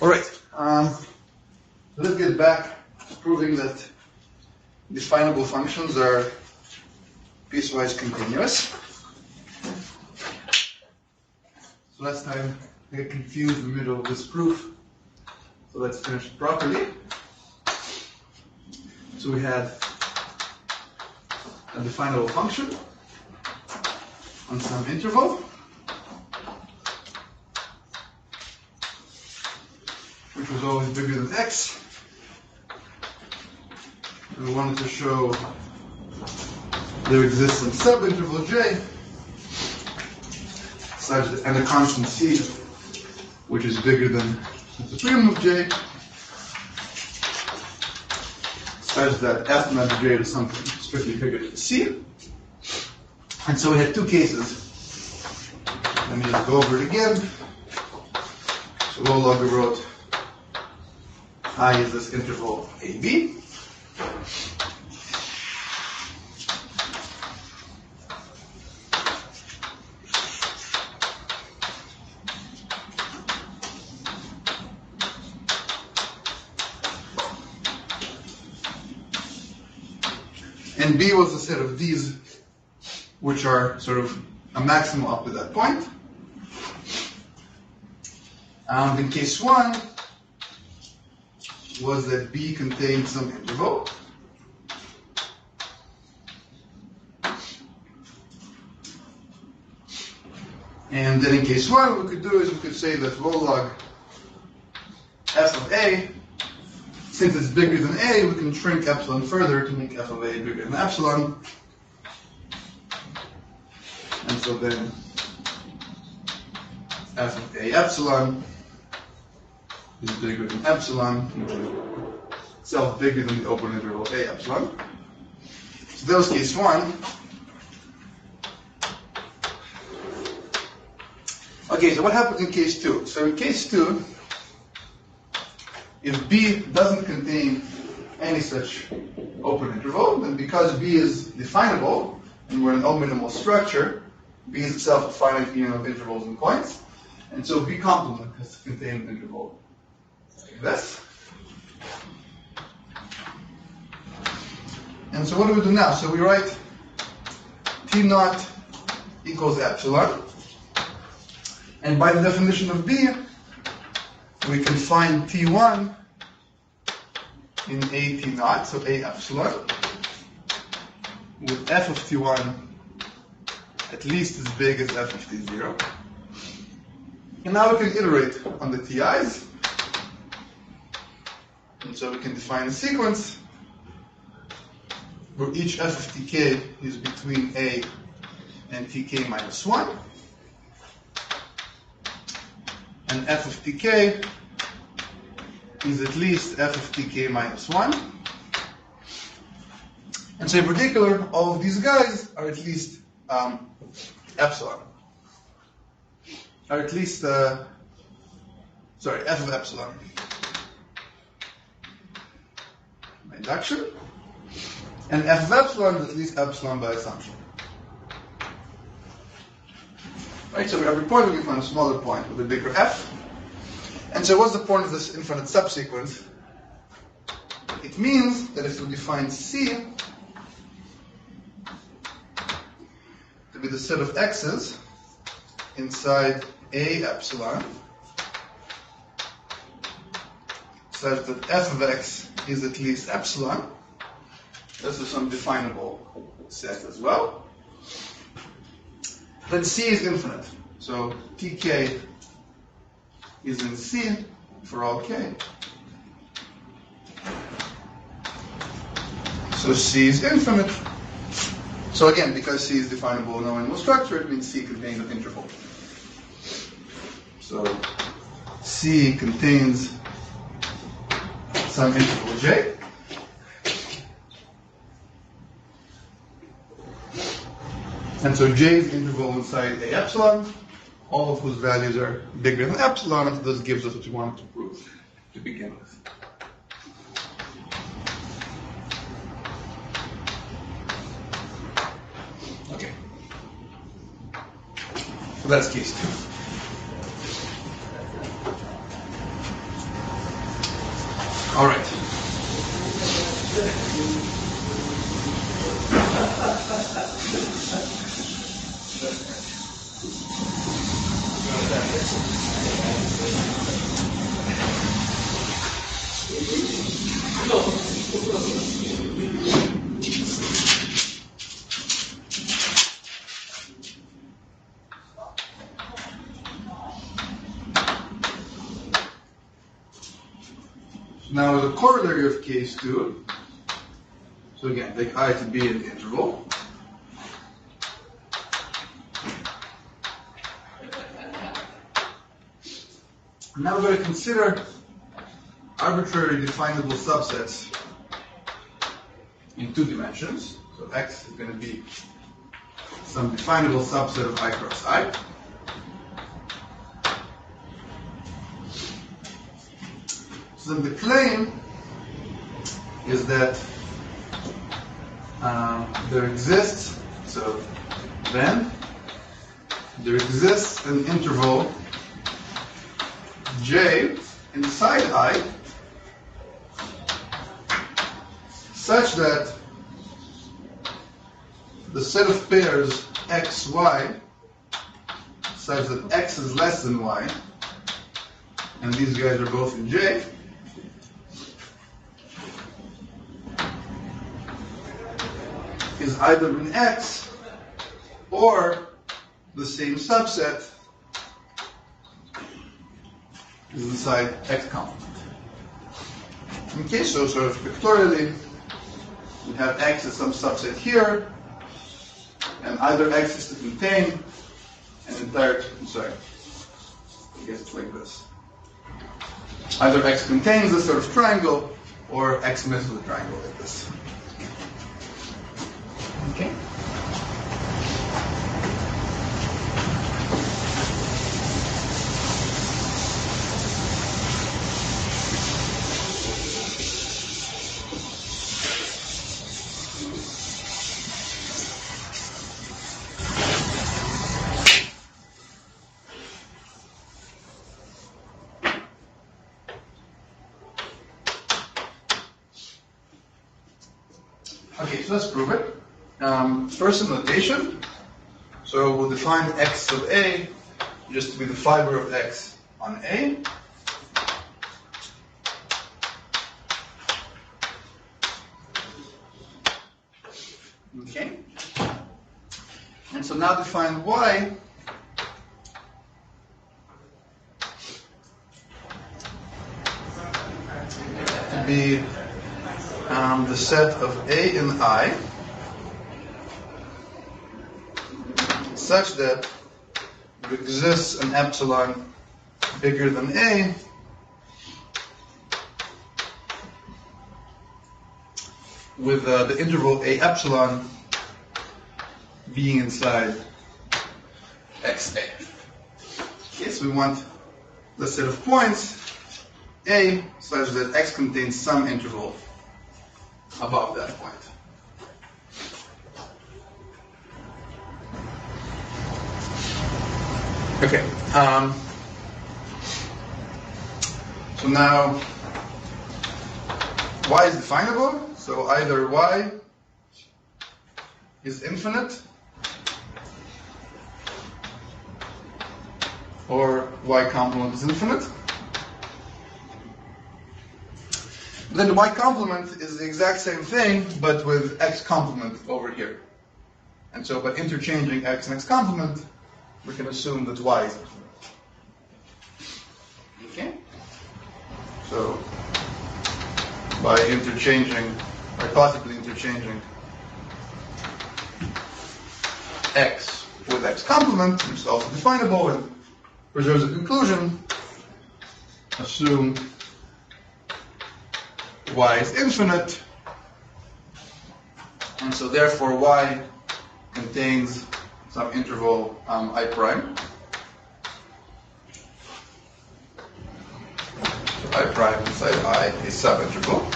All right. Let's get back to proving that definable functions are piecewise continuous. So last time I got confused in the middle of this proof. So let's finish it properly. So we had a definable function on some interval, which was always bigger than x. And we wanted to show there exists some subinterval j such that, and a constant c, which is bigger than the supremum of j, such that f map j is something strictly bigger than c. And so we had two cases. Let me just go over it again. So low log we wrote I is this interval AB. And B was a set of these, which are sort of a maximum up to that point. In case 1 was that B contained some interval. And then in case 1, what we could do is we could say that rho log f of A, since it's bigger than A, we can shrink epsilon further to make f of A bigger than epsilon. And so then f of A epsilon is bigger than epsilon, itself bigger than the open interval A epsilon. So that was case 1. Okay, so what happens in case 2? So in case 2, if B doesn't contain any such open interval, then because B is definable, and we're an O-minimal structure, B is itself a finite union of intervals and points, and so B complement has to contain an interval like this. And so what do we do now? So we write T naught equals epsilon, and by the definition of B, we can find T1 in A T naught, so A epsilon, with f of T1 at least as big as f of T0. And now we can iterate on the Ti's. And so we can define a sequence where each f of tk is between A and tk minus 1. And f of tk is at least f of tk minus 1. And so in particular, all of these guys are at least epsilon. Or at least, f of epsilon. By induction. And f of epsilon is at least epsilon by assumption. Right, so every point we can find a smaller point with a bigger f. And so what's the point of this infinite subsequence? It means that if we define C to be the set of x's inside A epsilon, such that f of x is at least epsilon, this is some definable set as well, then C is infinite. So tk is in C for all k. So C is infinite. So again, because C is definable in no structure, it means C contains an interval. So C contains some interval j. And so j is the interval inside A epsilon, all of whose values are bigger than epsilon, and this gives us what we wanted to prove to begin with. Okay. So that's case 2. Now the corollary of case 2, so again, take I to be an interval. Now we're going to consider arbitrary definable subsets in 2 dimensions. So X is going to be some definable subset of I cross I. So then the claim is that there exists, so then there exists an interval J inside I such that the set of pairs x, y such that x is less than y, and these guys are both in J, is either in X or the same subset is inside X complement. Okay, so sort of pictorially, we have X as some subset here, and either X is to contain an entire, I guess it's like this. Either X contains this sort of triangle, or X misses the triangle like this. Okay. Okay, so let's prove it. First in notation, so we'll define x of A just to be the fiber of x on A. Okay. And so now define y to be the set of A in I such that there exists an epsilon bigger than A with the interval A epsilon being inside XA. Okay, so we want the set of points A such that X contains some interval above that point. Okay. So now y is definable. So either y is infinite or y complement is infinite. Then the y complement is the exact same thing, but with x complement over here. And so by interchanging x and x complement, we can assume that y is infinite. Okay? So by possibly interchanging x with x complement, which is also definable and preserves a conclusion, assume y is infinite, and so therefore y contains some interval I prime. So I prime inside I is subinterval.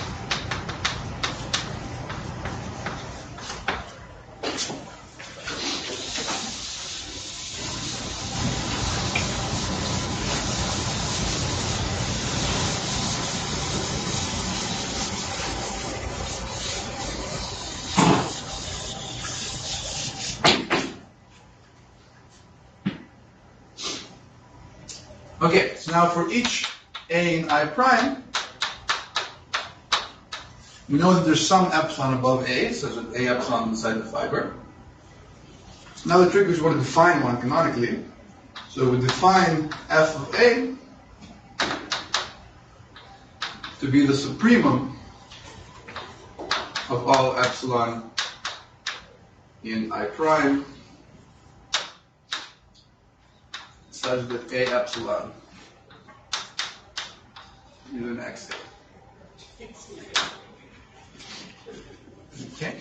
Okay, so now for each A in I prime, we know that there's some epsilon above A, such that A epsilon inside the fiber. Now the trick is we want to define one canonically. So we define f of A to be the supremum of all epsilon in I prime such that A epsilon is an XA. Okay.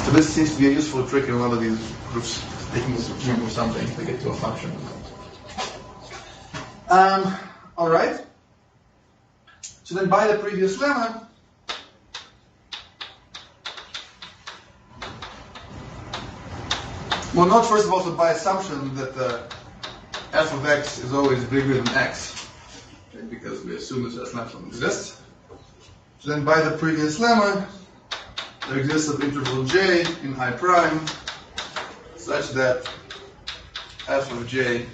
So this seems to be a useful trick in a lot of these groups, taking the supremum of something to get to a function. All right. So then by the previous lemma, well, note first of all, so by assumption that f of x is always bigger than x, okay, because we assume this S epsilon exists. So then by the previous lemma, there exists an interval j in I prime such that f of j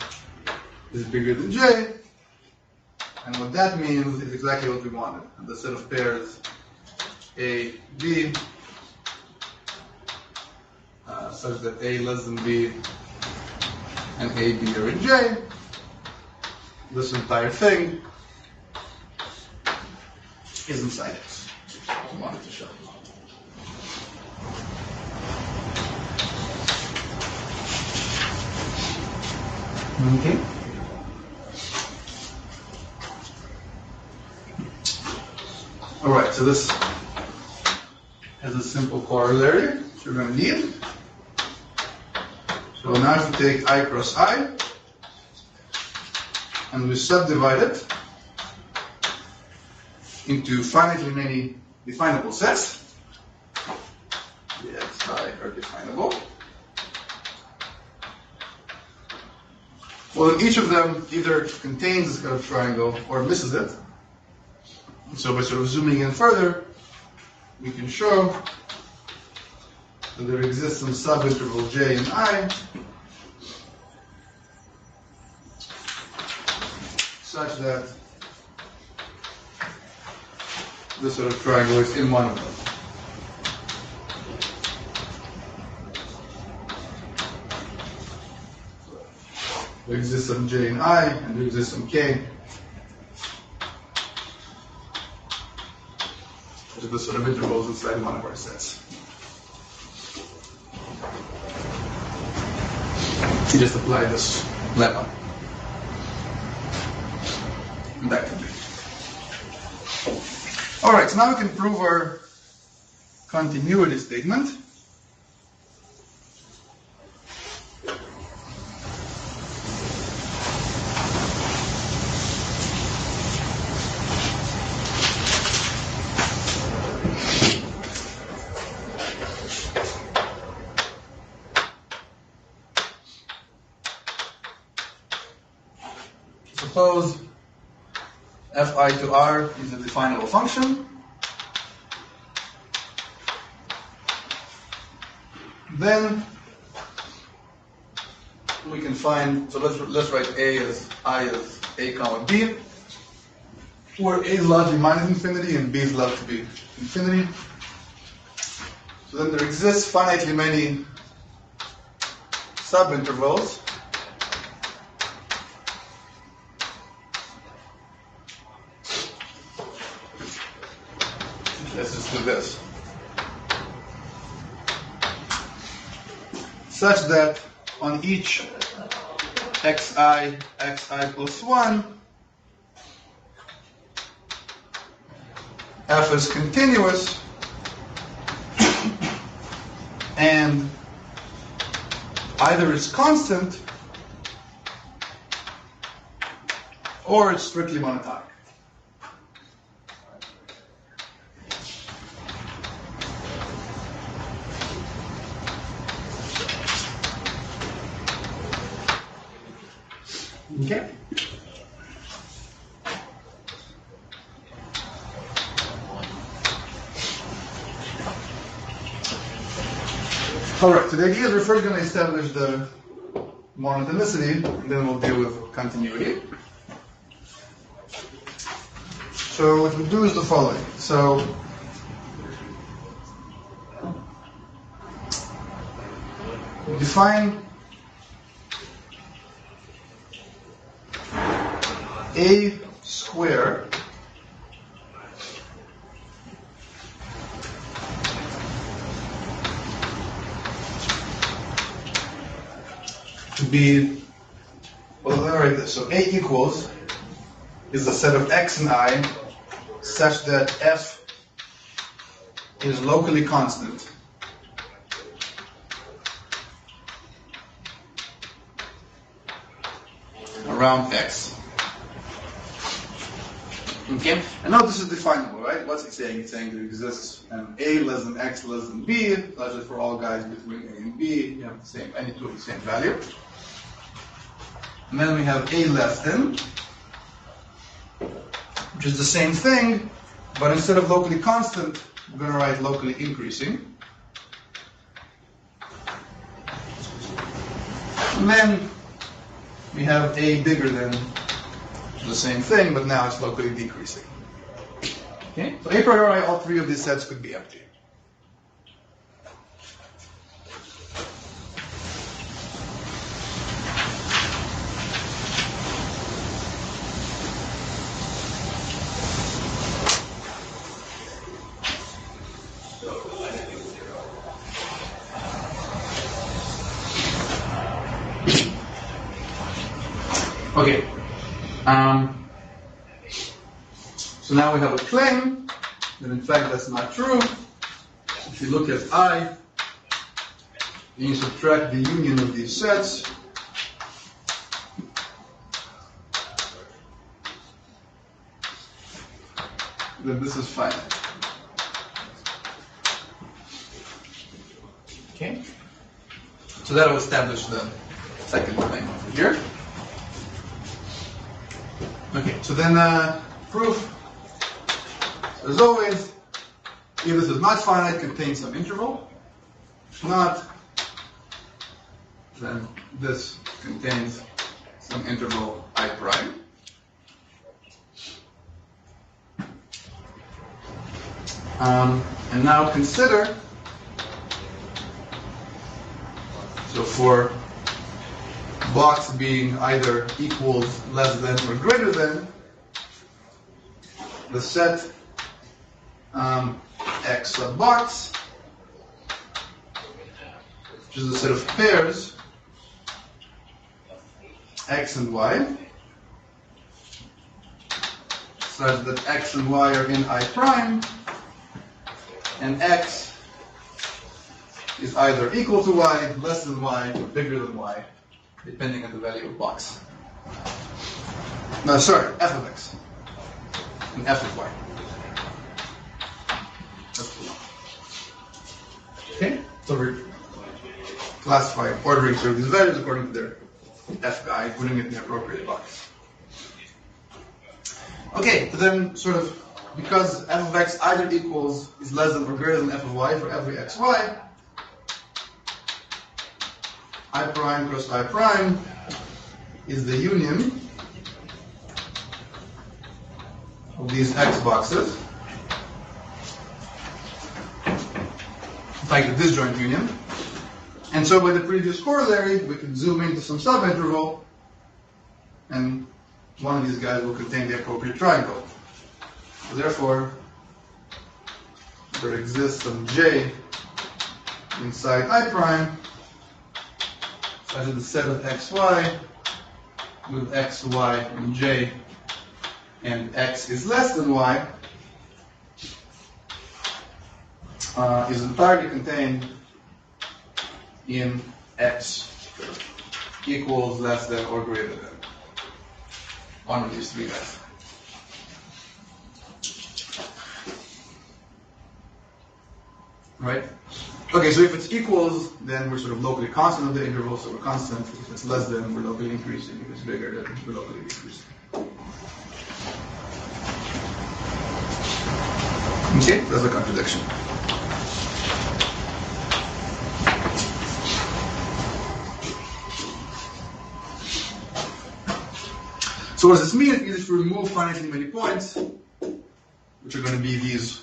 is bigger than j, and what that means is exactly what we wanted. The set of pairs A, B, such that A less than B and A, B are in J. This entire thing is inside X. I wanted to show. Okay. All right, so this has a simple corollary which we're going to need. So now if we take I cross I and we subdivide it into finitely many definable sets, the xi are definable. Well, then each of them either contains this kind of triangle or misses it. So by sort of zooming in further, we can show that there exists some subinterval j in I such that this sort of triangle is in one of them. There exists some j in I, and there exists some k. Which are the sort of intervals inside one of our sets. You just apply this lemma. And that can be. Alright, so now we can prove our continuity statement. Suppose fi to r is a definable function. Then we can find, so let's write I as a comma b, where a is allowed to be minus infinity and b is allowed to be infinity. So then there exists finitely many subintervals let's just do this, such that on each xi plus 1, f is continuous and either is constant or it's strictly monotonic. Okay. All right, so the idea is we're first going to establish the monotonicity, and then we'll deal with continuity. So what we do is the following. So we define a square to be, well, let me write this. So A equals is a set of x and I such that f is locally constant around x. Okay? And now this is definable, right? What's it saying? It's saying there exists an a less than x less than b, such that for all guys between a and b, you have the same, any two of the same value. And then we have a less than, which is the same thing, but instead of locally constant, we're going to write locally increasing. And then we have a bigger than, which is the same thing, but now it's locally decreasing. Okay? So a priori, all three of these sets could be empty. Okay. So now we have a claim that in fact that's not true. If you look at I, and you subtract the union of these sets, then this is finite. Okay? So that will establish the second claim over here. Okay, so then proof. So as always, if this is not finite, contains some interval. If not, then this contains some interval I prime. And now consider, so for box being either equals, less than, or greater than, the set x sub box, which is a set of pairs x and y, such that x and y are in I prime, and x is either equal to y, less than y, or bigger than y, depending on the value of box. No, sorry, f of x and f of y. That's the one. Okay, so we're classifying, ordering sort of these values according to their f guy, putting it in the appropriate box. Okay, so then sort of, because f of x either equals, is less than or greater than f of y for every xy, I prime cross I prime is the union of these x boxes. In fact, the disjoint union. And so by the previous corollary, we can zoom into some subinterval, and one of these guys will contain the appropriate triangle. So therefore, there exists some j inside I prime, such as the set of xy with x, y, and j, and x is less than y, is entirely contained in x equals, less than, or greater than one of these three guys. Right? Okay, so if it's equals, then we're sort of locally constant of the interval, so we're constant. If it's less than, we're locally increasing. If it's bigger, then we're locally decreasing. Okay, that's a contradiction. So what does this mean? It means if we remove finitely many points, which are going to be these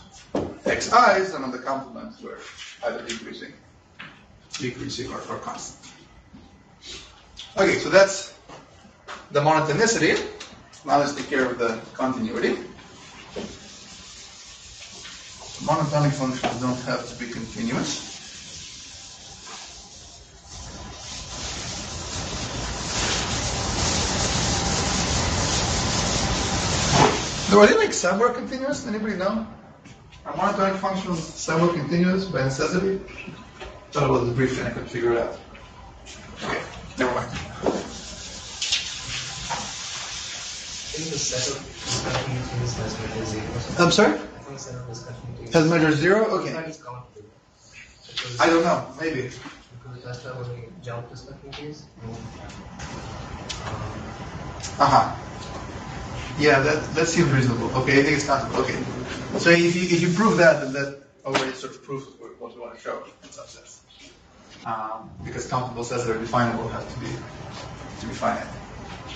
xi's, and on the complements we're either decreasing or constant. Okay, so that's the monotonicity. Now let's take care of the continuity. Monotonic functions don't have to be continuous. Are they like somewhere continuous? Anybody know? Are monotonic functions somewhere continuous by necessity? Thought it was a brief and I couldn't figure it out. Okay, never mind. I think the set of discontinuities has measure 0. I'm sorry? I think the set of discontinuities Has measure 0? Okay. is countable. I don't know, maybe. Because it has to have only jump discontinuities. Uh-huh. Yeah, that seems reasonable. Okay, I think it's countable. Okay. So if you prove that, then that already sort of proves what we want to show in some sense. Because countable sets that are definable have to be finite.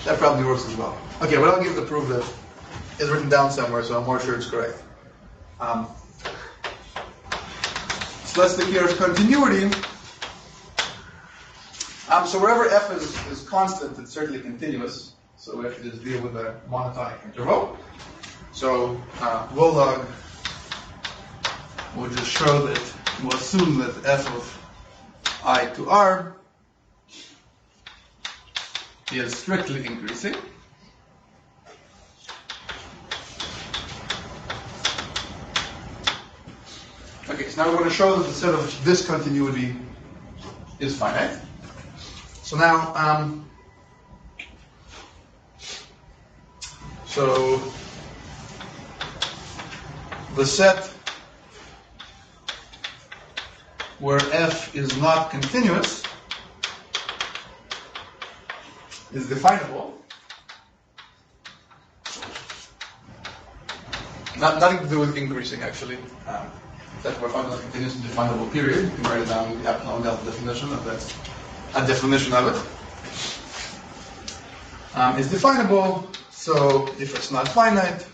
That probably works as well. Okay, but I'll give the proof that is written down somewhere, so I'm more sure it's correct. So let's take care of continuity. So wherever f is constant, it's certainly continuous. So we have to just deal with a monotonic interval. So rho log will just show that, we'll assume that f of I to r is strictly increasing. Okay, so now we're going to show that the set of discontinuity is finite. So now, so the set where f is not continuous is definable. Nothing to do with increasing, actually. Set where function is continuous and definable period. You can write it down with the epsilon delta definition of that. A definition of it is definable. So if it's not finite,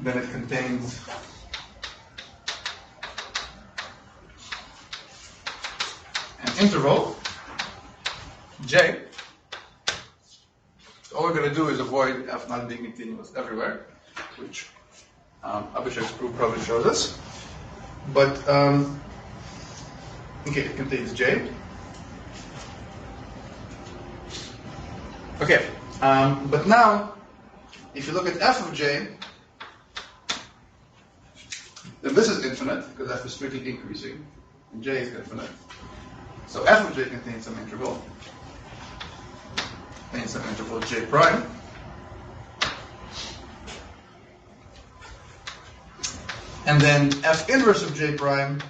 then it contains an interval J. So all we're going to do is avoid f not being continuous everywhere, which Abhishek's proof probably shows us. But okay, it contains J. Okay, but now if you look at f of J, then this is infinite because f is strictly increasing, and J is infinite. So f of J contains some interval. Contains some interval J prime. And then f inverse of J prime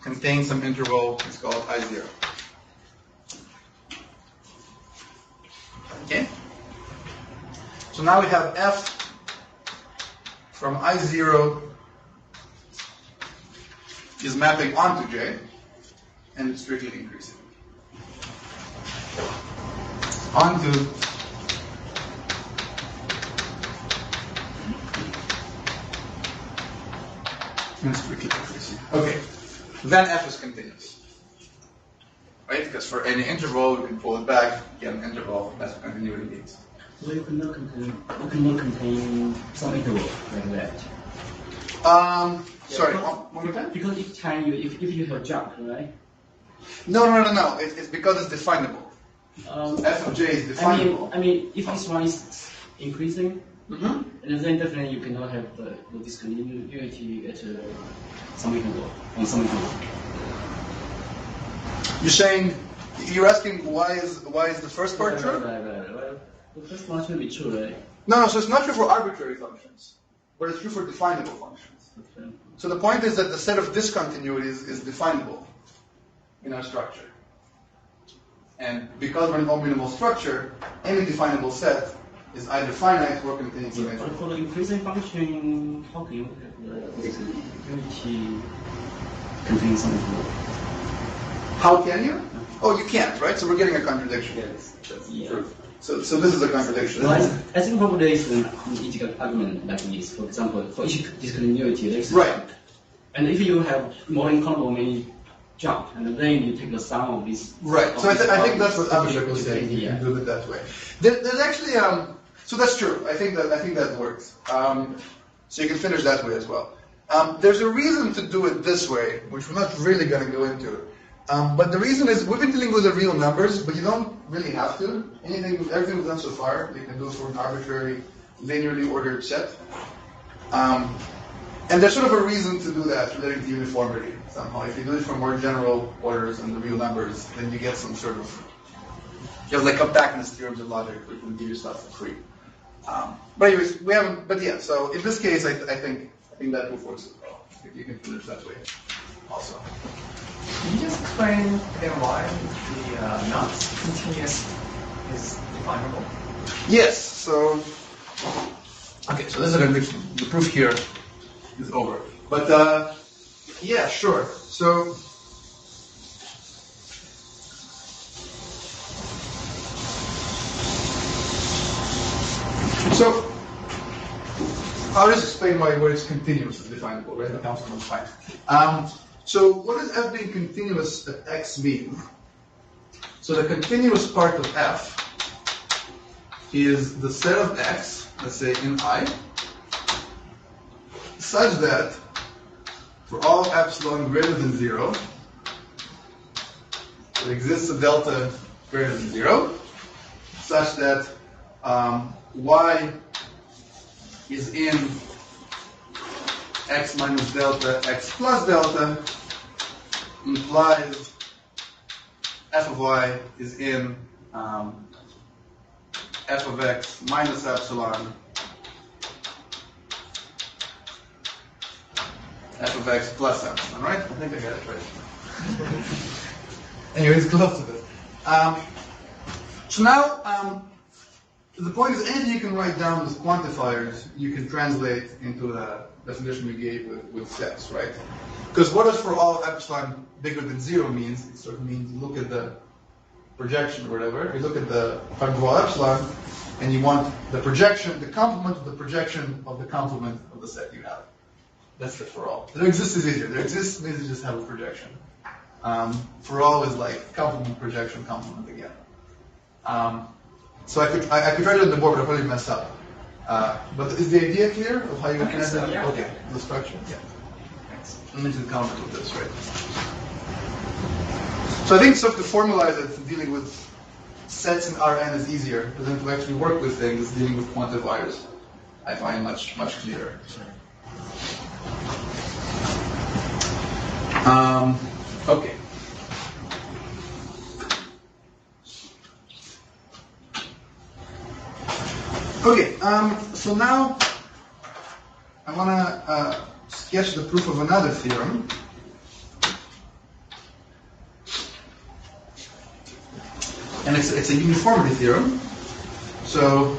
contains some interval, it's called I0. Okay? So now we have f from I0 is mapping onto J, and it's strictly increasing. Onto and strictly increasing. Okay, then f is continuous. Right? Because for any interval, we can pull it back, get an interval, that's what continuity means. So you cannot contain some interval like that. Sorry, one more time? Because each time if you have jump, right? No. It's because it's definable. F of J is definable. I mean, if this one is increasing, Mm-hmm. and then definitely you cannot have the discontinuity at some interval on some interval. You're asking why is the first part true? Right. The first one should be true, right? No, so it's not true for arbitrary functions, but it's true for definable functions. Okay. So the point is that the set of discontinuities is definable in our structure. And because we're an omniable structure, any definable set is either finite or containing some But interval. for the increasing function, how can you have the discontinuity contain some interval? How can you? Oh, you can't, right? So we're getting a contradiction. Yes. True. So this is a contradiction. Well, I think probably there is an integral argument like this. For example, for each discontinuity, there is Right. And if you have more than countable many jump, and then you take the sum of these. Right. So I think that's what Abhishek was saying. You Yeah. can do it that way. There's actually so that's true. I think that works. So you can finish that way as well. There's a reason to do it this way, which we're not really going to go into. But the reason is we've been dealing with the real numbers, but you don't really have to. Everything we've done so far, you can do for an arbitrary, linearly ordered set. And there's sort of a reason to do that relating to uniformity somehow. If you do it for more general orders and the real numbers, then you get some sort of, you have like compactness theorems of logic where you can give yourself for free. But anyways, we haven't, but yeah, so in this case, I think that proof works as well. If you can finish that way also. Can you just explain again why the not continuous is definable? Yes, so, okay, so this is a condition. The proof here is over. But, yeah, sure. So, I'll just explain why it's continuous is definable, right? The constant is fine. So what does f being continuous at x mean? So the continuous part of f is the set of x, let's say in I, such that for all epsilon greater than 0, there exists a delta greater than 0, such that y is in x minus delta, x plus delta, implies f of y is in f of x minus epsilon, f of x plus epsilon, right? I think I got it right. Anyways, close to this. So now, the point is, anything you can write down as quantifiers, you can translate into the definition we gave with sets, right? Because what does for all epsilon bigger than 0 means? It sort of means you look at the projection or whatever, you look at the function of all epsilon, and you want the projection, the complement of the projection of the complement of the set you have. That's the for all. There exists is easier. There exists means you just have a projection. For all is like complement, projection, complement again. So I could write it on the board, but I'll probably mess up. But is the idea clear of how you can so, that? yeah. Okay, the structure. Yeah. Thanks. Let me just comment with this, right? So I think so to formalize it, dealing with sets in Rn is easier, but then to actually work with things, dealing with quantifiers, I find much clearer. Okay. Okay, so now I want to sketch the proof of another theorem. And it's a uniformity theorem. So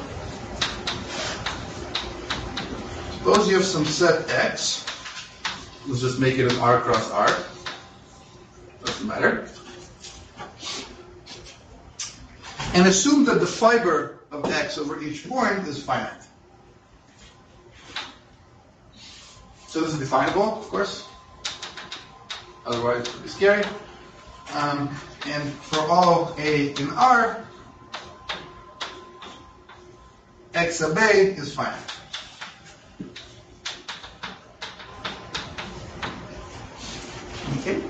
suppose you have some set X. Let's just make it an R cross R. Doesn't matter. And assume that the fiber of X over each point is finite. So this is definable, of course. Otherwise it would be scary. And for all A in R, X sub A is finite. Okay.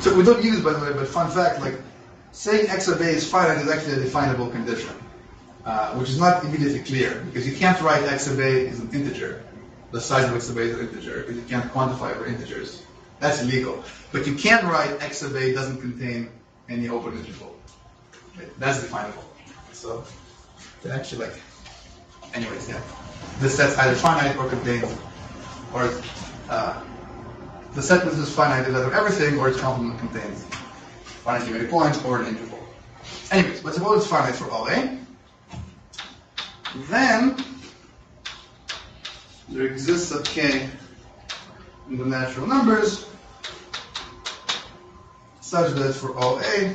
So we don't use it, by the way, but fun fact, like saying X sub A is finite is actually a definable condition, which is not immediately clear, because you can't write X sub A as an integer. The size of X sub A is an integer, because you can't quantify over integers. That's illegal. But you can write X sub A doesn't contain any open interval. Okay? That's definable. So, it actually anyways, yeah. This set's either finite or contains, or the set that is finite is either everything or its complement contains finitely many points or an interval. Anyways, but suppose it's finite for all A. Then there exists a K in the natural numbers such that for all A,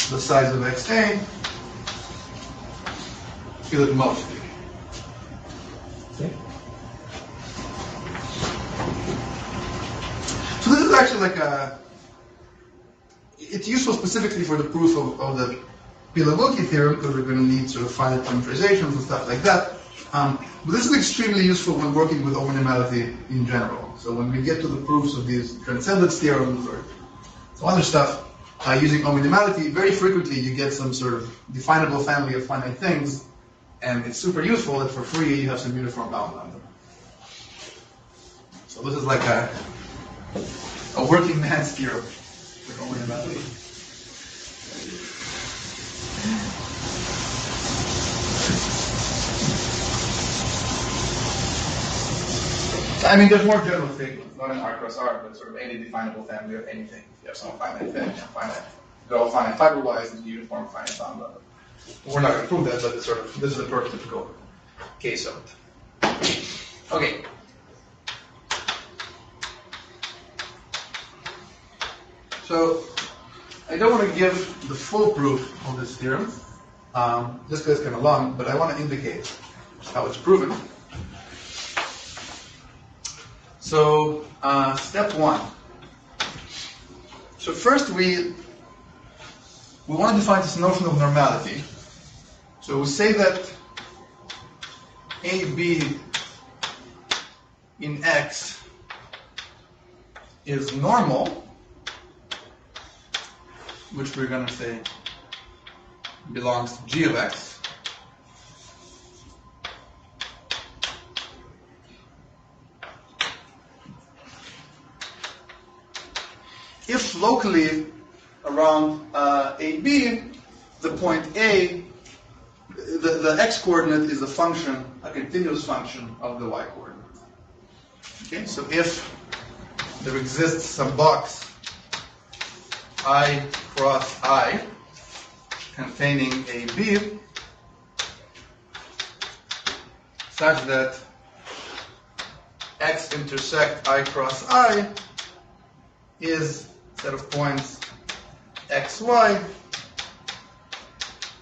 the size of XA is at most. Okay. So this is actually like it's useful specifically for the proof of the Pilavuki theorem, because we're going to need sort of finite parameterizations and stuff like that. But this is extremely useful when working with omnimality in general. So when we get to the proofs of these transcendence theorems or some other stuff, using omnimality, very frequently you get some sort of definable family of finite things, and it's super useful that for free you have some uniform bound on them. So this is like a working man's theorem with omnimality. I mean, there's more general statements, not in R cross R, but sort of any definable family of anything. If you have some finite thing, they're all finite fiber-wise and uniform finite bound on them. We're not going to prove that, but it's sort of, this is a prototypical case of it. Okay. So, I don't want to give the full proof of this theorem, just because it's kind of long, but I want to indicate how it's proven. So, step one. So first we want to define this notion of normality. So we say that AB in X is normal, which we're going to say belongs to G of X. If locally around AB, the point A, the x coordinate is a function, a continuous function of the y coordinate. Okay, so if there exists some box I cross I containing AB such that x intersect I cross I is a set of points xy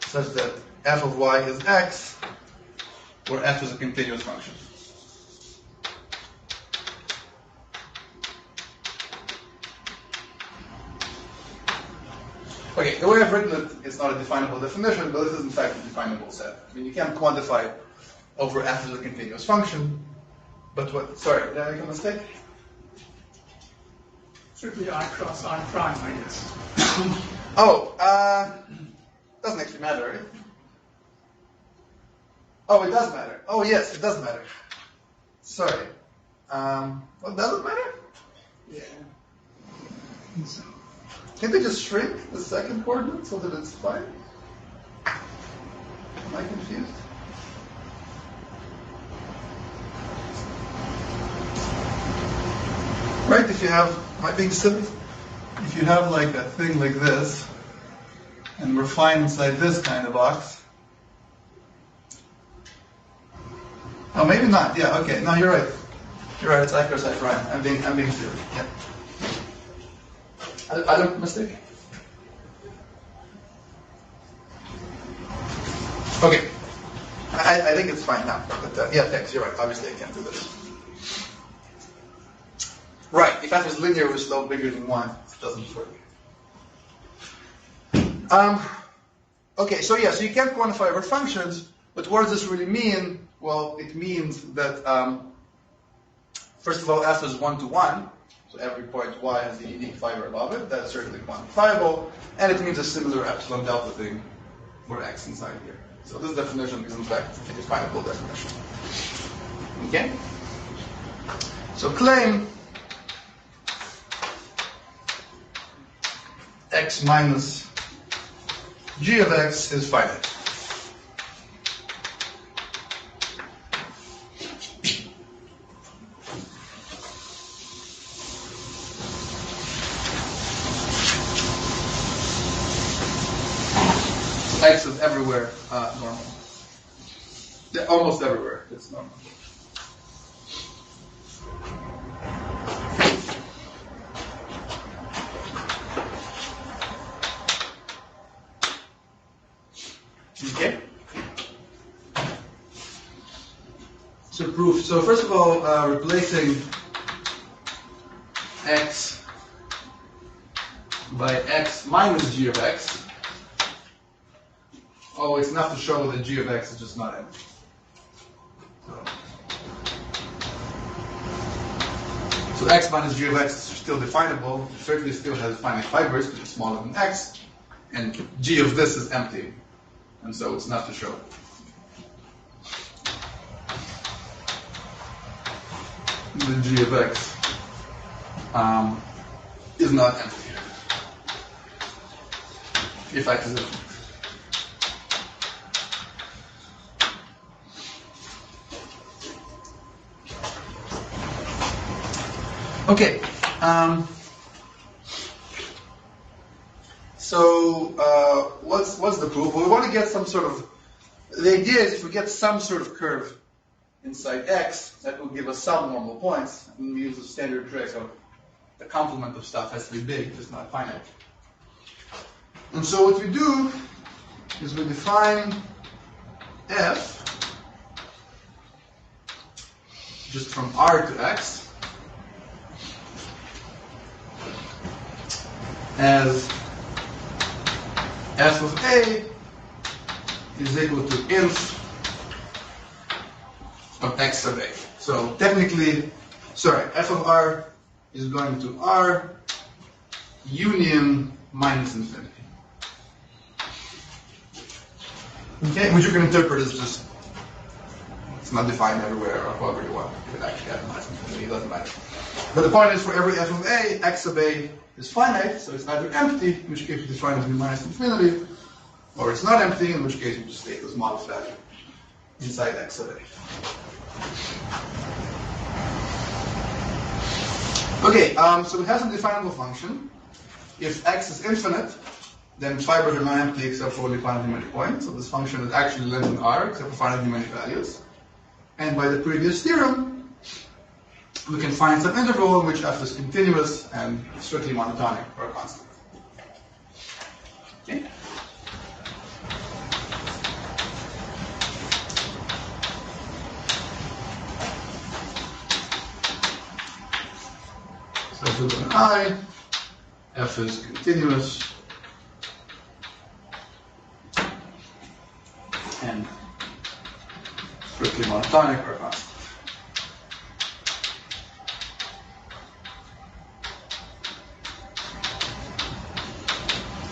such that f of y is x, where f is a continuous function. Okay, the way I've written it, it's not a definable definition, but this is in fact a definable set. I mean, you can't quantify over f as a continuous function, but what, sorry, did I make a mistake? Strictly I cross I prime, I guess. Doesn't actually matter, right? Oh, it does matter. Oh, yes, it does matter. Sorry. Well, does it matter? Yeah. So, Can't they just shrink the second coordinate so that it's fine? Am I confused? Right, if you have, am I being silly? If you have like a thing like this, and we're fine inside this kind of box. Oh, maybe not. Yeah, okay. No, you're right. You're right, it's I cross I prime. I'm being silly. Yeah. I don't mistake. Okay. I think it's fine now. But yeah, thanks. You're right. Obviously, I can't do this. Right. If f is linear with slope bigger than 1, it doesn't work. Okay, so yeah, so you can't quantify over functions, but what does this really mean? Well, it means that, first of all, f is 1 to 1, so every point y has a unique fiber above it. That's certainly quantifiable, and it means a similar epsilon delta thing for x inside here. So this definition is in fact a definable definition. Okay? So claim x minus g of x is finite. X is everywhere normal. Yeah, almost everywhere it's normal. So proof. So first of all, replacing x by x minus g of x. Oh, it's enough to show that g of x is just not empty. So x minus g of x is still definable. It certainly still has finite fibers because it's smaller than x. And g of this is empty. And so it's enough to show. The g of x is not empty if x is infinite. Okay. So what's the proof? Well, we want to get some sort of. The idea is if we get some sort of curve inside x, that will give us some normal points. And we use the standard trick of the complement of stuff has to be big, it's not finite. And so what we do is we define f just from R to X as f of A is equal to inf of X of A. So technically, sorry, f of R is going to R union minus infinity. Okay, which you can interpret as just, it's not defined everywhere or however you want. You can actually add minus infinity, it doesn't matter. But the point is for every f of A, X of A is finite, so it's either empty, in which case we define it to be minus infinity, or it's not empty, in which case we just take this model value inside X of A. Okay, so we have some definable function. If X is infinite, then fibers are not empty except for only finitely many points. So this function is actually less than R except for finitely many values. And by the previous theorem, we can find some interval in which f is continuous and strictly monotonic or constant. Okay? So if we go to I, f is continuous and strictly monotonic or constant.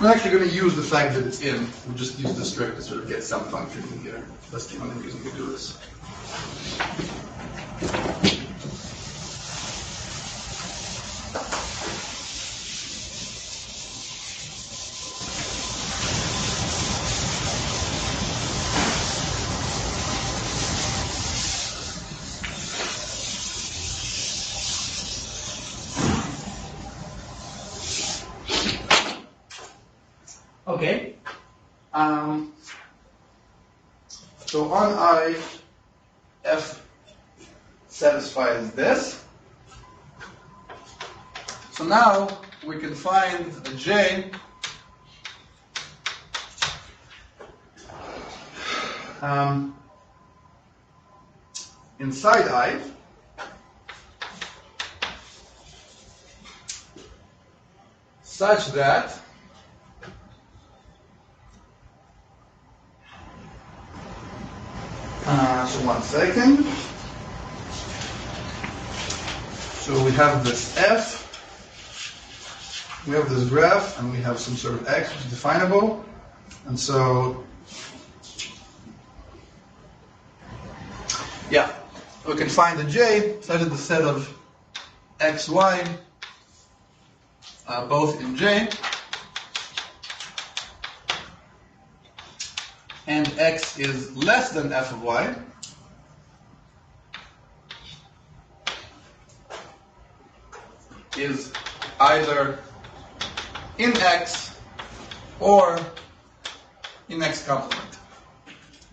We're actually going to use the fact that it's in. We'll just use this trick to sort of get some function in here. That's the only reason we do this. Okay. So on I, f satisfies this. So now we can find a j inside I such that so 1 second. So we have this f, we have this graph, and we have some sort of x which is definable. And so, yeah, we can find the j such that the set of x, y, both in j, and x is less than f of y, is either in x or in x complement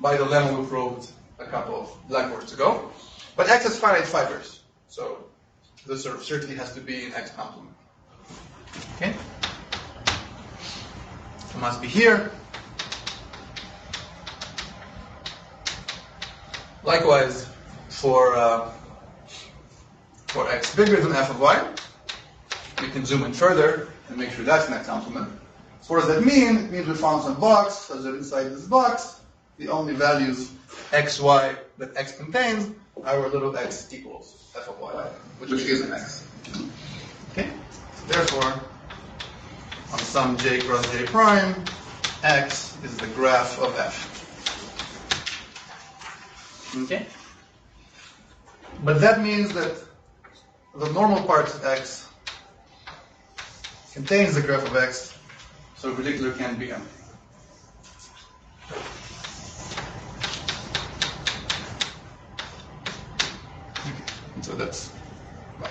by the lemma we proved a couple of blackboards ago. But x has finite fibers, so this sort of certainly has to be in x complement. Okay? It must be here. Likewise, for x bigger than f of y. We can zoom in further and make sure that's next complement. So what does that mean? It means we found some box, such that inside this box, the only values x, y that x contains are where little x equals f of y, which is an x. Okay? So therefore, on some j cross j prime, x is the graph of f. Okay? But that means that the normal parts of x contains the graph of x, so in particular can be empty. Okay. So that's right.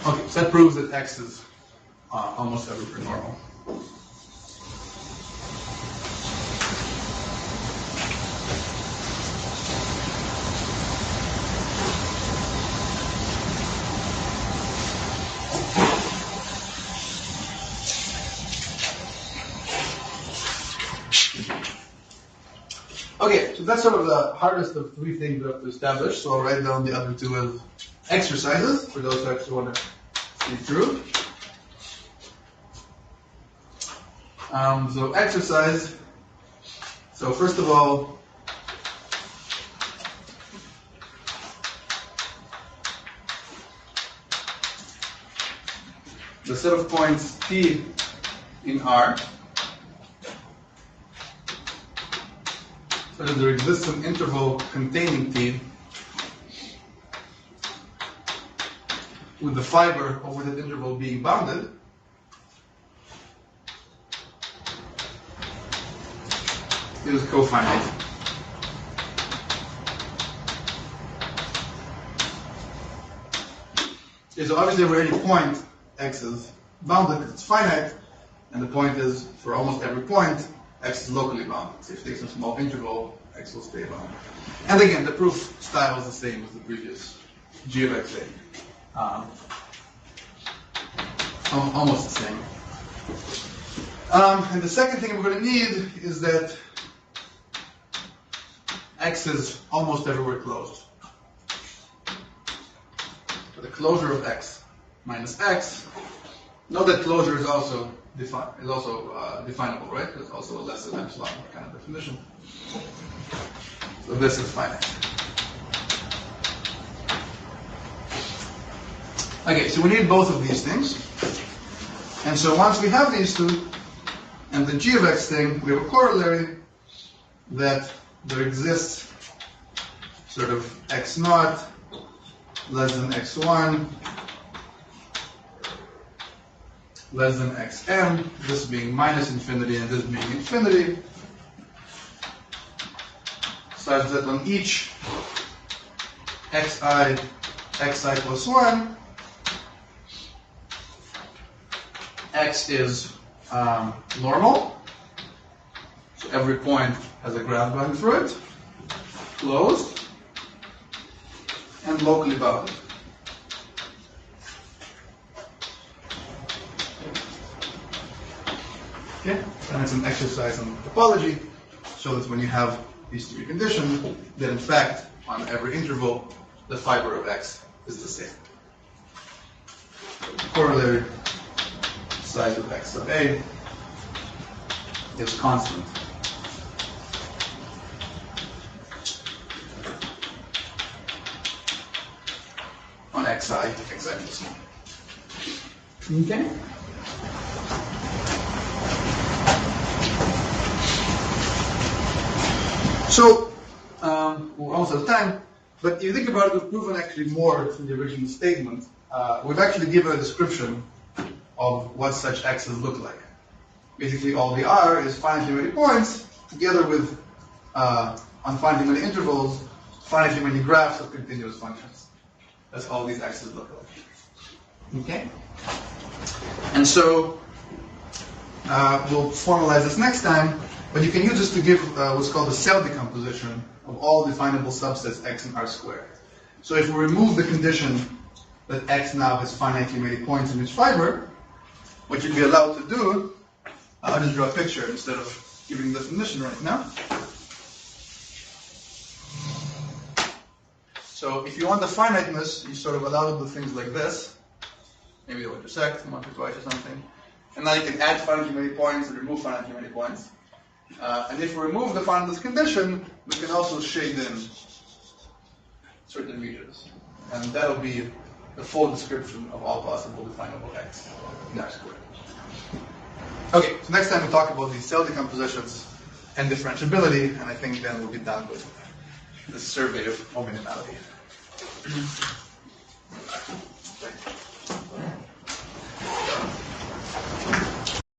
Okay, so that proves that x is almost everywhere normal. Okay, so that's sort of the hardest of three things we have to establish. So I'll write down the other two as exercises for those who actually want to see through. So exercise. So first of all, the set of points P in R, so that there exists an interval containing T with the fiber over that interval being bounded, is cofinite. Okay, so obviously for any point x is bounded, it's finite, and the point is for almost every point x is locally bounded. So if you take some small interval, x will stay bounded. And again, the proof style is the same as the previous g of x thing. Almost the same. And the second thing we're going to need is that x is almost everywhere closed. So the closure of x minus x. Note that closure is also definable, right? It's also a less than epsilon kind of definition. So this is finite. Okay, so we need both of these things. And so once we have these two, and the g of x thing, we have a corollary that there exists sort of x naught less than x1 less than xm, this being minus infinity and this being infinity, such that on each xi plus 1, x is normal, so every point has a graph going through it, closed, and locally bounded. Okay, and it's an exercise in topology, so that when you have these three conditions, that in fact, on every interval, the fiber of x is the same. Corollary size of x sub a is constant. On xi plus 1. Okay? So, we're almost out of time, but if you think about it, we've proven actually more from the original statement. We've actually given a description of what such x's look like. Basically, all the R is finitely many points, together with, on finitely many intervals, finitely many graphs of continuous functions. That's all these x's look like. Okay? And so, we'll formalize this next time, but you can use this to give what's called a cell decomposition of all definable subsets x and R squared. So if we remove the condition that x now has finitely many points in each fiber, what you'd be allowed to do, I'll just draw a picture instead of giving the definition right now. So if you want the finiteness, you sort of allow to do things like this. Maybe they'll intersect once or twice or something. And now you can add finitely many points and remove finitely many points. And if we remove the finiteness condition, we can also shade in certain regions. And that'll be the full description of all possible definable x in R squared. Okay, so next time we talk about these cell decompositions and differentiability, and I think then we'll be done with the survey of homonomiality.